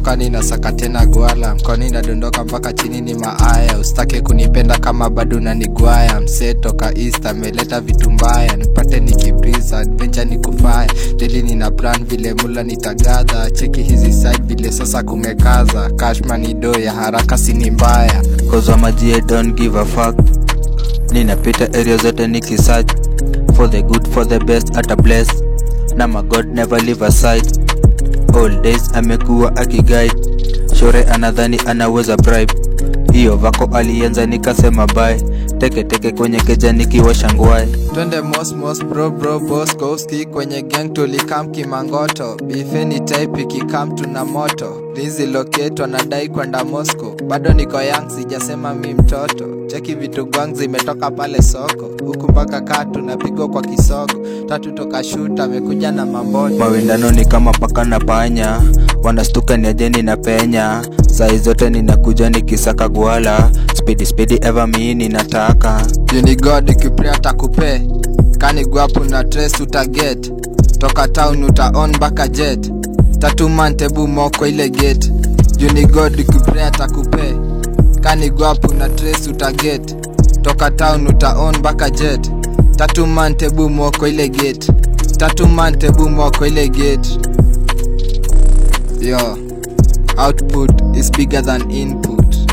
kani nasaka tena gwala. Mkoni nadondoka mpaka chini ni maaya. Usitake kunipenda kama bado nanigwaya. Msee toka east ameleta vitu mbaya. Nipate nikibrisa adventure nikufaya. Daily nina plan vile mula nitagadha. Cheki hizi side vile sasa kumekaza. Cash money do ya haraka sini mbaya. Cause I'm a G, I don't give a fuck. Ninapita area zote nikisearch for the good, for the best, at a bless. Na my God never leave aside. All days amekuwa akiguide. Shore anadhani anaweza bribe. Hiyo vako alianza nikasema bye. Teke kwenye keja nikiwa shangwai. Twende mos bro Boskowski. Kwenye gang tulikam kimangoto. Bifeni type ikikam tuna moto. Rizi locato anadai kwenda Moscow. Bado niko young sijasema mi mtoto. Cheki vitu gang zimetoka pale soko. Huku mpaka katu napigwa kwa kisoko. Tatu toka shoot amekuja na mamboto. Mawindano ni kama paka na panya. Wanastuka ni ajeni na penya. Sai zote ninakuja nikisaka gwala. Speedy ever me ninataka. Juni God ikiprea takupe. Kani guapu na trace utaget. Toka town utaon baka jet. Tatu man tebu moko ile gate. Juni God ikiprea takupe. Kani guapu na trace utaget. Toka town utaon baka jet. Tatu man tebu moko ile gate. Tatu man tebu moko ile gate. Yo, output is bigger than input.